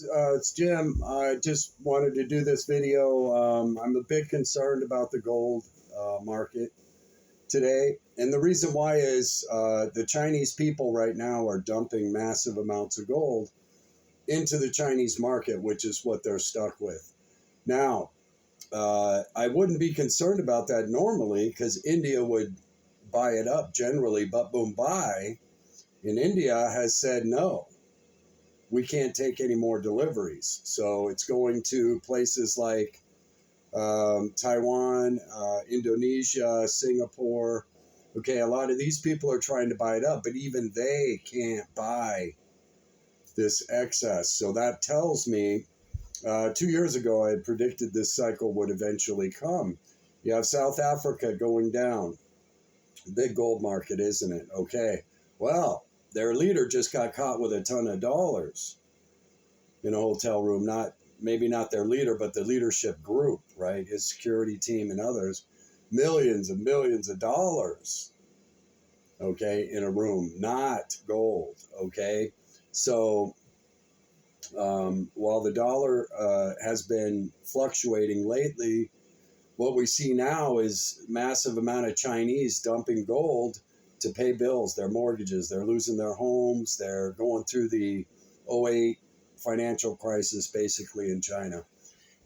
It's Jim. I just wanted to do this video. I'm a bit concerned about the gold market today. And the reason why is the Chinese people right now are dumping massive amounts of gold into the Chinese market, which is what they're stuck with. Now, I wouldn't be concerned about that normally because India would buy it up generally, but Mumbai in India has said no, we can't take any more deliveries. So it's going to places like Taiwan, Indonesia, Singapore. Okay, a lot of these people are trying to buy it up, but even they can't buy this excess. So that tells me 2 years ago I had predicted this cycle would eventually come. You have South Africa going down. Big gold market, isn't it? Okay. Well, their leader just got caught with a ton of dollars in a hotel room. Maybe not their leader, but the leadership group, right? His security team and others. Millions and millions of dollars, okay, in a room, not gold, okay? So while the dollar has been fluctuating lately, what we see now is massive amount of Chinese dumping gold to pay bills, their mortgages. They're losing their homes. They're going through the '08 financial crisis basically in China,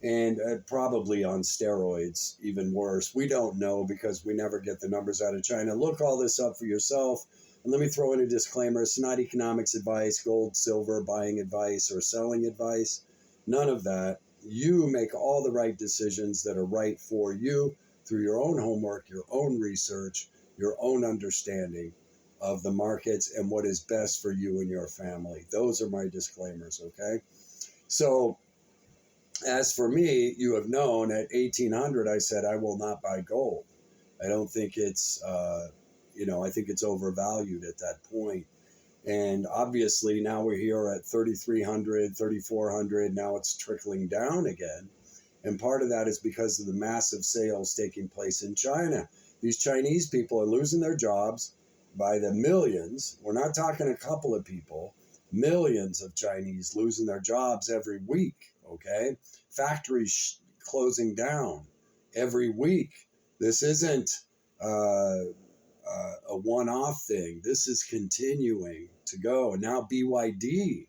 and probably on steroids, even worse. We don't know because we never get the numbers out of China. Look all this up for yourself. And let me throw in a disclaimer. It's not economics advice, gold, silver, buying advice, or selling advice. None of that. You make all the right decisions that are right for you through your own homework, your own research, your own understanding of the markets and what is best for you and your family. Those are my disclaimers, okay? So as for me, you have known at 1800, I said I will not buy gold. I don't think it's, I think it's overvalued at that point. And obviously now we're here at 3,300, 3,400. Now it's trickling down again. And part of that is because of the massive sales taking place in China. These Chinese people are losing their jobs by the millions. We're not talking a couple of people, millions of Chinese losing their jobs every week, okay? Factories closing down every week. This isn't a one-off thing. This is continuing to go. And now BYD,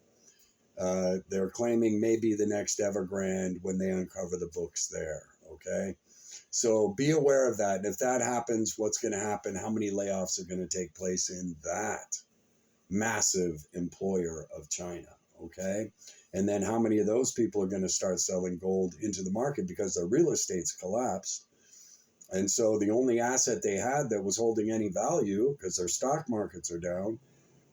they're claiming may be the next Evergrande when they uncover the books there, okay? So be aware of that. And if that happens, what's going to happen? How many layoffs are going to take place in that massive employer of China, okay? And then how many of those people are going to start selling gold into the market because their real estate's collapsed? And so the only asset they had that was holding any value, because their stock markets are down,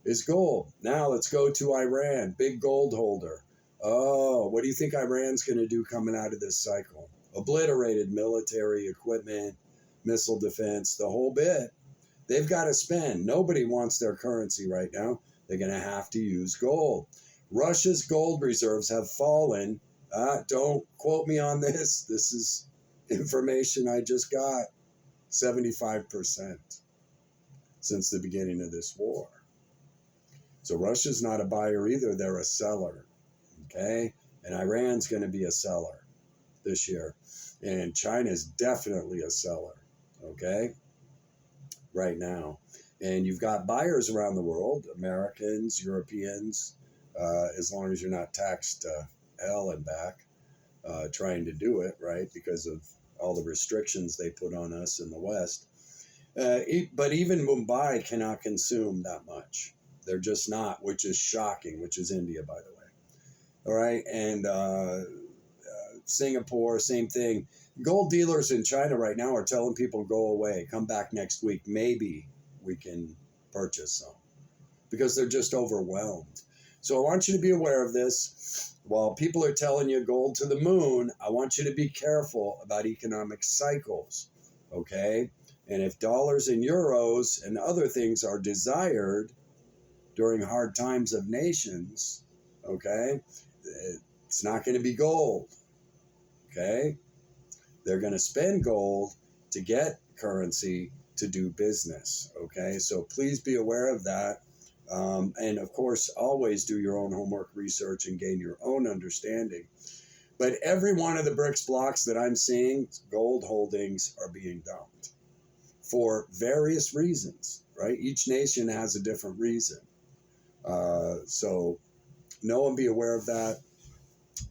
is gold. Now let's go to Iran, big gold holder. Oh, what do you think Iran's going to do coming out of this cycle? Obliterated military equipment, missile defense, the whole bit. They've got to spend. Nobody wants their currency right now. They're going to have to use gold. Russia's gold reserves have fallen. Don't quote me on this. This is information I just got. 75% since the beginning of this war. So Russia's not a buyer either. They're a seller. Okay? And Iran's going to be a seller this year. And China's definitely a seller. Okay? Right now. And you've got buyers around the world, Americans, Europeans, as long as you're not taxed hell and back, trying to do it, right? Because of all the restrictions they put on us in the West. But even Mumbai cannot consume that much. They're just not, which is shocking, which is India, by the way. All right. And Singapore, same thing. Gold dealers in China right now are telling people go away, come back next week. Maybe we can purchase some because they're just overwhelmed. So I want you to be aware of this. While people are telling you gold to the moon, I want you to be careful about economic cycles, okay? And if dollars and euros and other things are desired during hard times of nations, okay, it's not going to be gold, okay? They're going to spend gold to get currency to do business, okay? So please be aware of that. And of course, always do your own homework research and gain your own understanding. But every one of the BRICS blocks that I'm seeing, gold holdings are being dumped for various reasons, right? Each nation has a different reason. So know and be aware of that.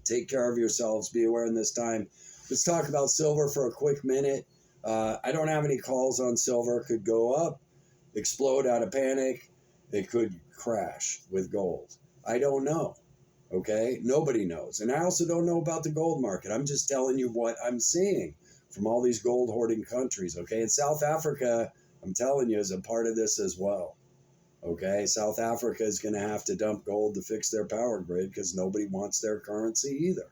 Take care of yourselves. Be aware in this time. Let's talk about silver for a quick minute. I don't have any calls on silver. It could go up, explode out of panic. It could crash with gold. I don't know. Okay? Nobody knows. And I also don't know about the gold market. I'm just telling you what I'm seeing from all these gold hoarding countries. Okay? And South Africa, I'm telling you, is a part of this as well. Okay? South Africa is going to have to dump gold to fix their power grid because nobody wants their currency either.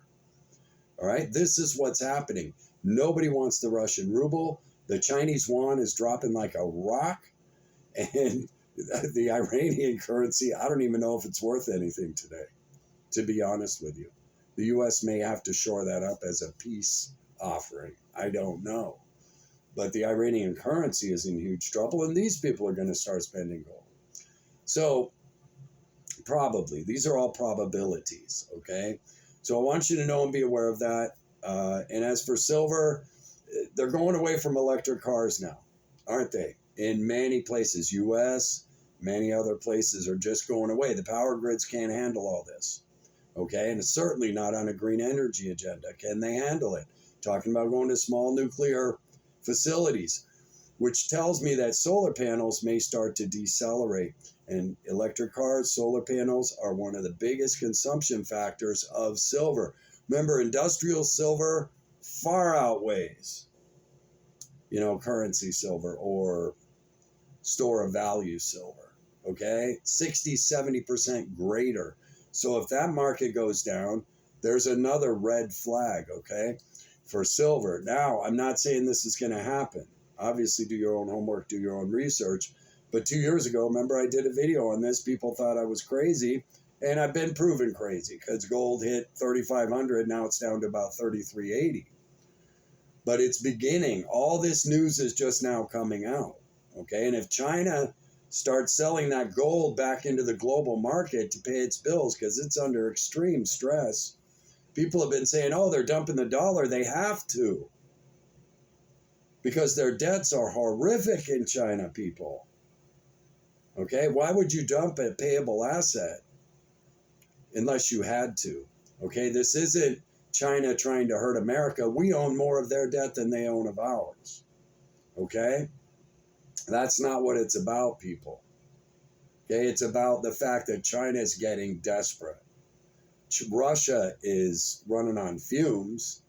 All right? This is what's happening. Nobody wants the Russian ruble. The Chinese yuan is dropping like a rock. And the Iranian currency, I don't even know if it's worth anything today, to be honest with you. The U.S. may have to shore that up as a peace offering. I don't know. But the Iranian currency is in huge trouble, and these people are going to start spending gold. So, probably. These are all probabilities, okay? So I want you to know and be aware of that. And as for silver, they're going away from electric cars now, aren't they? In many places, U.S., many other places are just going away. The power grids can't handle all this, okay? And it's certainly not on a green energy agenda. Can they handle it? Talking about going to small nuclear facilities, which tells me that solar panels may start to decelerate. And electric cars, solar panels are one of the biggest consumption factors of silver. Remember, industrial silver far outweighs, currency silver or store of value silver, okay? 60, 70% greater. So if that market goes down, there's another red flag, okay, for silver. Now, I'm not saying this is going to happen. Obviously, do your own homework, do your own research. But 2 years ago, remember I did a video on this. People thought I was crazy, and I've been proven crazy because gold hit 3,500. Now it's down to about 3,380. But it's beginning. All this news is just now coming out. Okay, and if China starts selling that gold back into the global market to pay its bills because it's under extreme stress, people have been saying, oh, they're dumping the dollar. They have to because their debts are horrific in China, people. Okay, why would you dump a payable asset unless you had to? Okay, this isn't China trying to hurt America. We own more of their debt than they own of ours. Okay? That's not what it's about, people. Okay, it's about the fact that China is getting desperate. Russia is running on fumes.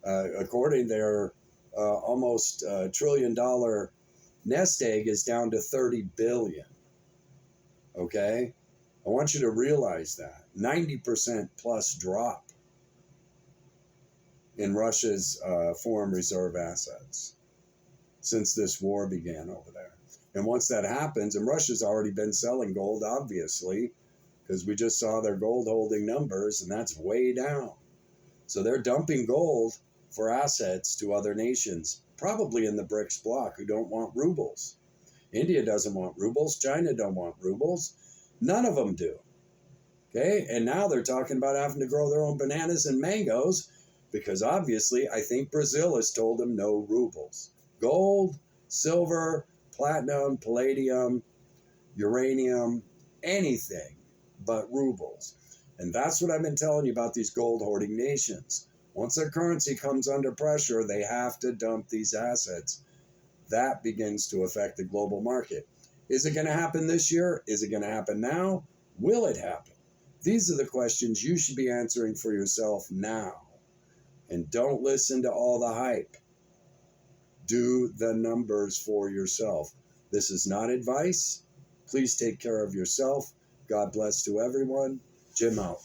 According to their almost $1 trillion nest egg is down to 30 billion. Okay? I want you to realize that. 90% plus drop in Russia's foreign reserve assets since this war began over there. And once that happens, and Russia's already been selling gold, obviously, because we just saw their gold holding numbers, and that's way down. So they're dumping gold for assets to other nations, probably in the BRICS bloc, who don't want rubles. India doesn't want rubles. China don't want rubles. None of them do. Okay? And now they're talking about having to grow their own bananas and mangoes because obviously I think Brazil has told them no rubles. Gold, silver, platinum, palladium, uranium, anything but rubles. And that's what I've been telling you about these gold hoarding nations. Once their currency comes under pressure, they have to dump these assets. That begins to affect the global market. Is it going to happen this year? Is it going to happen now? Will it happen? These are the questions you should be answering for yourself now. And don't listen to all the hype. Do the numbers for yourself. This is not advice. Please take care of yourself. God bless to everyone. Jim out.